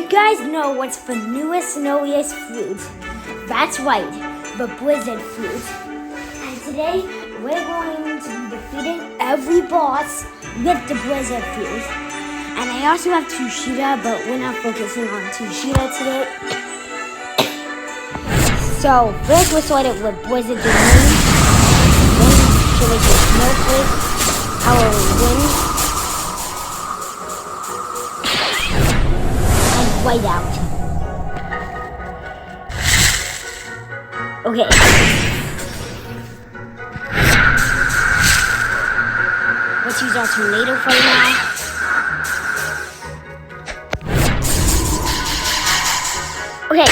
you guys know what's the newest, snowiest fruit? That's right, the blizzard fruit. And today, we're going to be defeating every boss with the blizzard fruit. And I also have Tushita, but we're not focusing on Tushita today. So, first we'll start it with blizzard domain. Then, should we get snowflake, howling wind, white out. Okay. Let's use our tornado for now. Okay.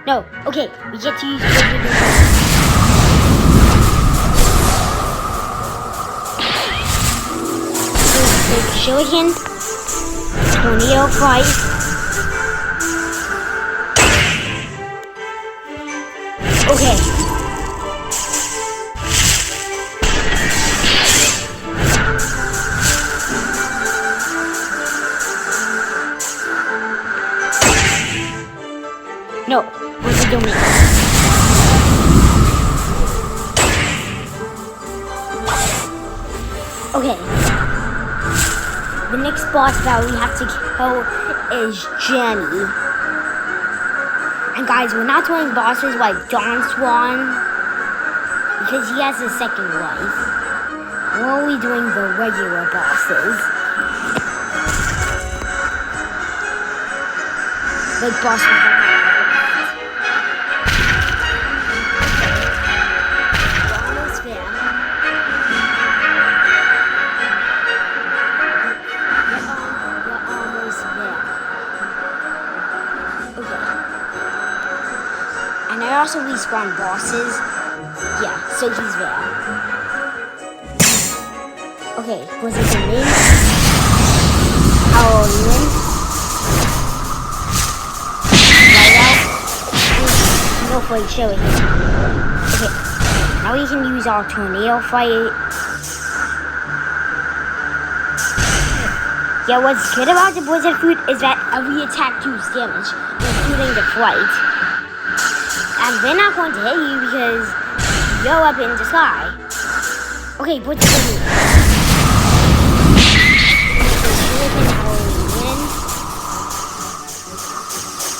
No, okay, we get to use shuriken, tornado fight. Okay. No, what's it doing? Okay. The next boss that we have to kill is Jenny. And guys, we're not doing bosses like Dawn Swan because he has a second life. We're only doing the regular bosses. Like boss one. And I also respawn bosses. Yeah, so he's there. Okay, was it the name? Halloween. Right out. No fight showing him. Okay, now we can use our tornado fight. Yeah, what's good about the blizzard fruit is that every attack deals damage, including the flight. And they're not going to hit you because you're up in the sky. Okay, what's the move?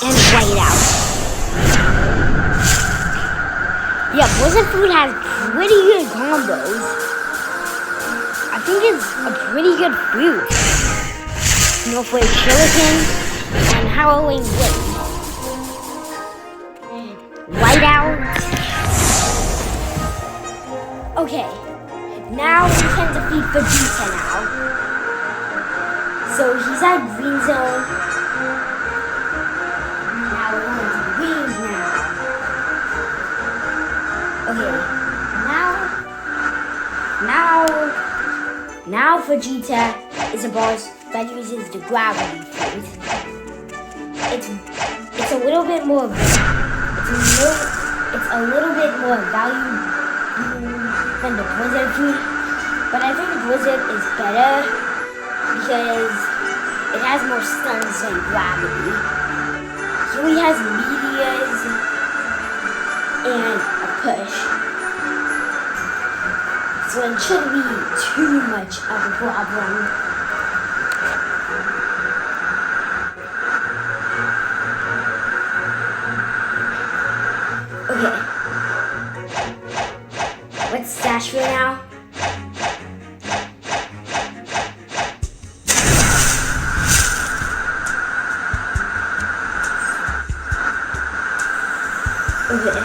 And white out. Yeah, blizzard fruit has pretty good combos. I think it's a pretty good fruit. Snowflake shuriken and howling wind. White out. Okay, now we can defeat Vegeta now. So he's at green zone. Now we're going to green now. Okay, now Vegeta is a boss that uses the gravity fruit. It's a little bit more. It's a little bit more value than the blizzard fruit, but I think the blizzard is better because it has more stuns than gravity. So he has meteors and a push. So it shouldn't be too much of a problem. Okay. Let's stash for now. Okay.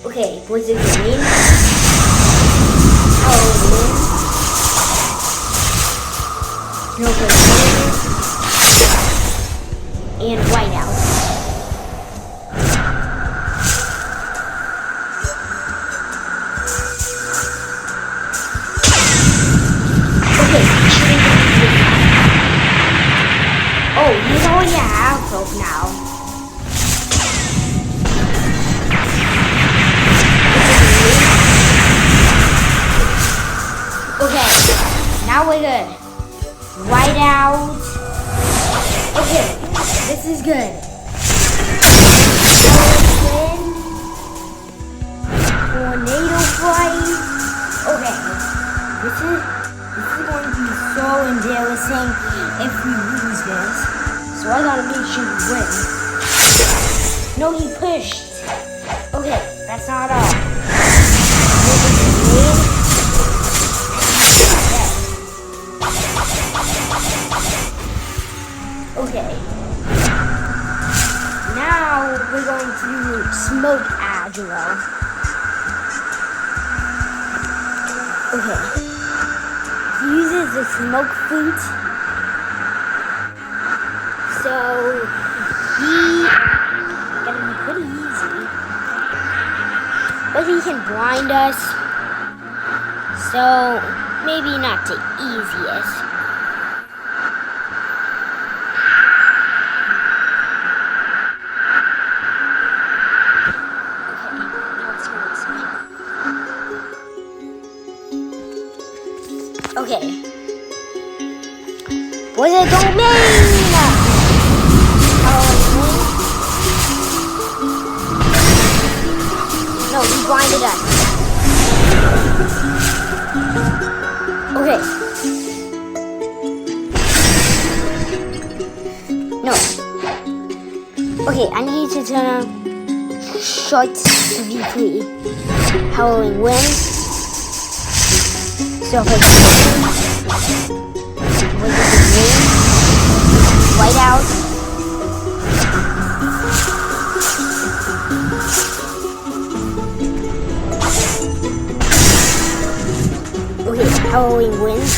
Okay, what's it mean? No and white out. Okay. Oh, he's already half broke now. we're good. White out. Okay, this is good. Tornado flight. Okay, this is going to be so embarrassing if we lose this. So I gotta make sure we win. No, he pushed. Okay, that's not all. Okay. Now we're going to smoke Agile. Okay. He uses the smoke fruit. So he gonna be pretty easy. But he can blind us. So maybe not the easiest. Okay. Was it domain? No, he blinded us. Okay. No. Okay, I need to turn on short VP. Howling wind. So was it green? White out. Okay, howling wind.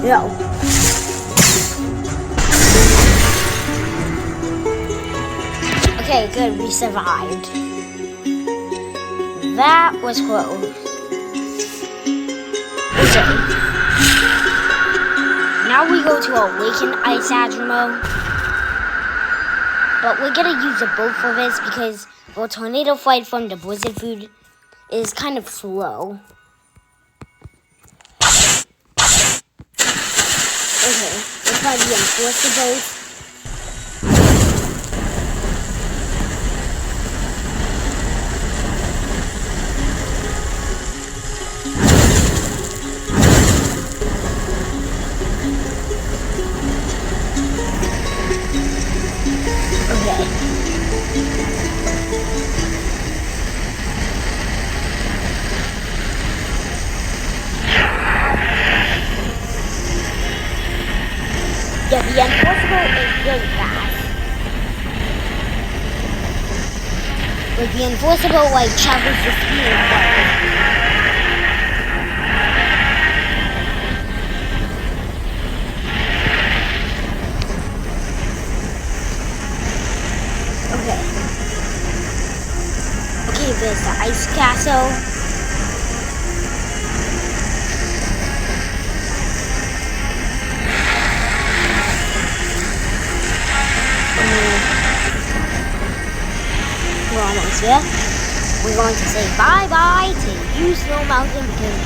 No. Okay, good, we survived. That was close. Okay. Now we go to Awaken Ice Admiral. But we're gonna use the boat for this because the tornado flight from the blizzard food is kind of slow. Okay, let's try the Enforcer boat. Yeah, the Enforcer is really fast. But the Enforcer like travels the speed of light. Okay. Okay, there's the ice castle. We're almost here. We're going to say bye-bye to you, Snow Mountain, because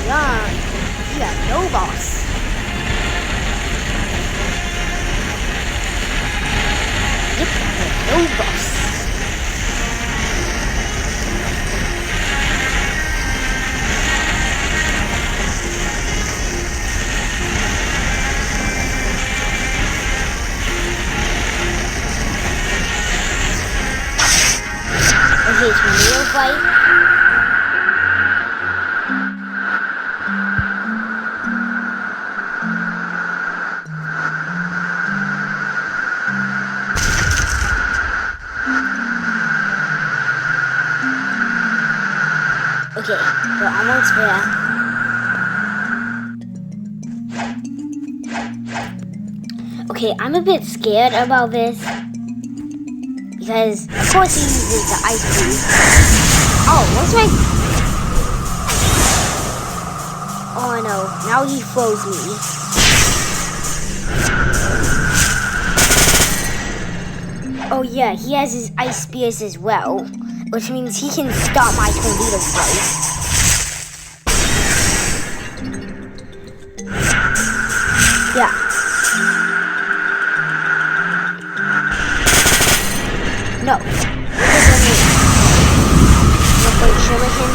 you have no boss. Yep, no boss. Okay, tornado fight. Okay, we're almost there. Okay, I'm a bit scared about this. Because, of course, he uses the ice cream. Oh, what's my... Oh, no. Now he froze me. Oh, yeah. He has his ice spears as well. which means he can stop my tornado flight. Yeah. No. Wait, Shuriken?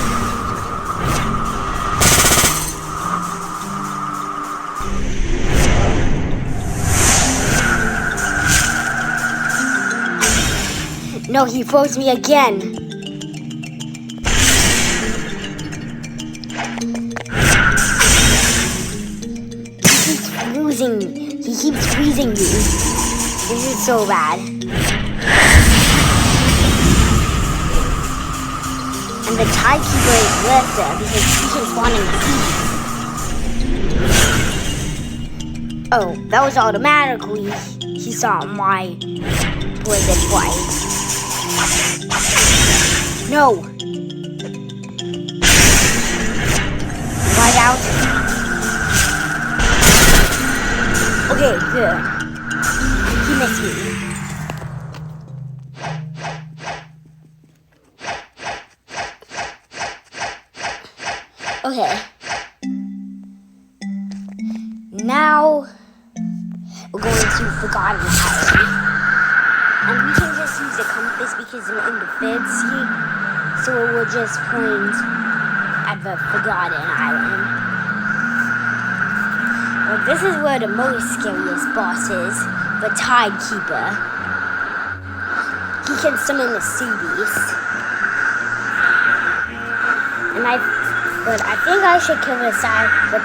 No, he froze me again. He keeps freezing me. This is so bad. And the Tidekeeper is lesser because he can spawn in the sea. Oh, that was automatically. He saw my poison white. No! White out. Okay, good. He missed me. Okay. Now we're going to Forgotten Island. And we can just use the compass because we're in the 5th sea. So it will just point at the Forgotten Island. Well, this is where the most scariest boss is, the Tidekeeper. He can summon the sea beast. But I think I should kill the Tidekeeper.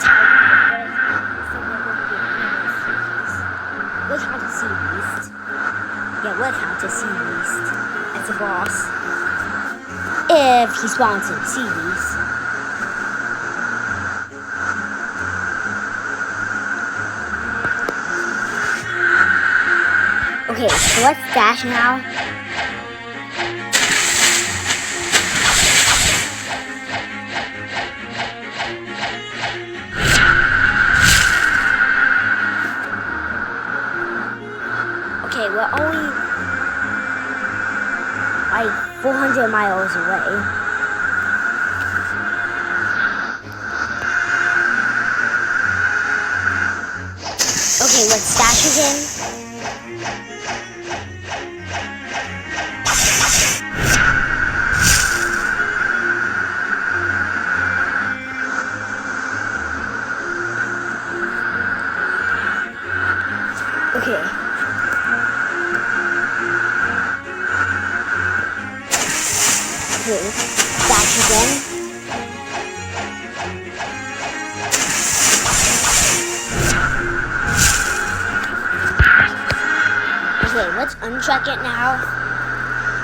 We'll count the sea beast. Yeah, we'll count the sea beast as a boss. If he spawns in sea beast. Okay, so let's dash now. Okay, we're only like 400 miles away. Okay, let's dash again. Okay. Okay, dash again. Okay, let's uncheck it now.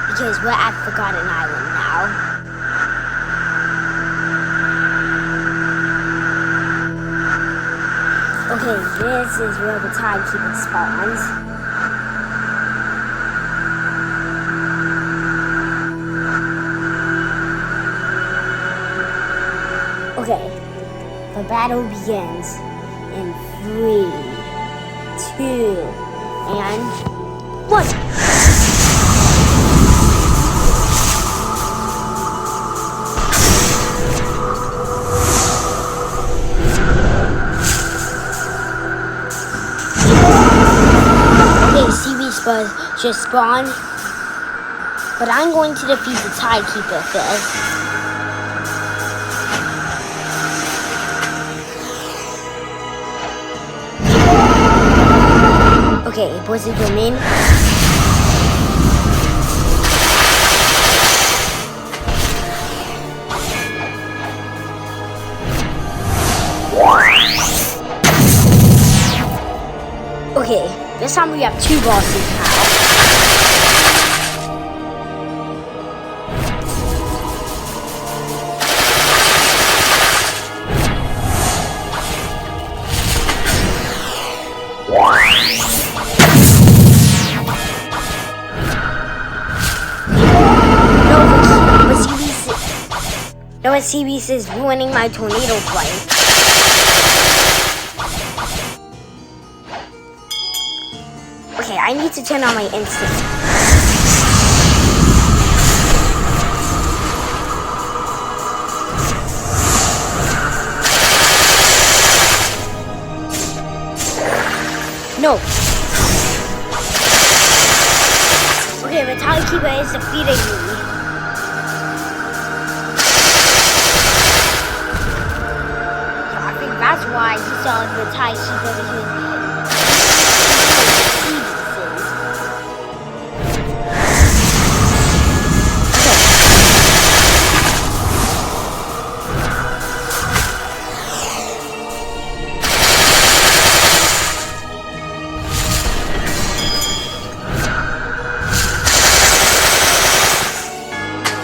Because we're at Forgotten Island now. Okay, this is where the Tidekeeper spawns. Okay, the battle begins in 3, 2, and 1. Just spawn, but I'm going to defeat the Tidekeeper first. Okay, boys and women. Okay, this time we have 2 bosses now. No, sea beast is ruining my tornado flight. Okay, I need to turn on my instinct. No. Okay, the timekeeper is defeating me. So I think that's why he saw the timekeeper because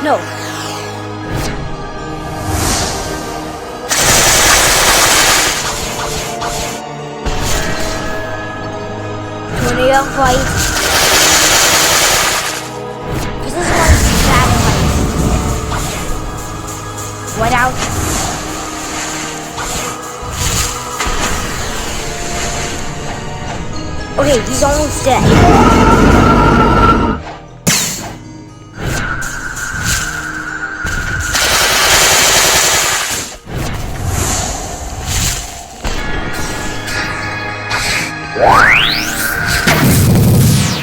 no. Tornado fight. This is one bad fight. What out? Okay, he's almost dead.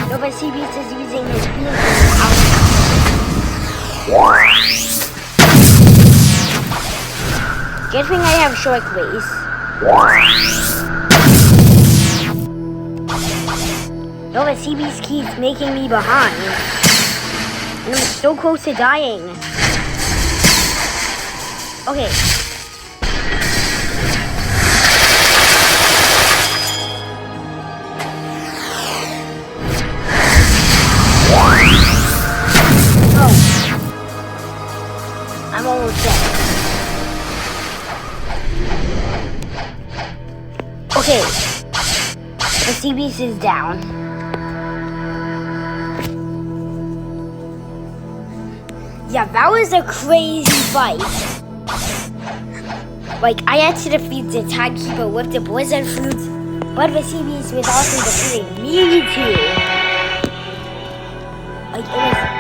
Nova CBS is using his beam out. Good thing I have shockwaves. Nova CBS keeps making me behind. And I'm so close to dying. Okay. I'm almost dead. Okay. The CBS is down. Yeah, that was a crazy fight. Like, I had to defeat the timekeeper with the blizzard fruits, but the CBS was also defeating me too. Like, it was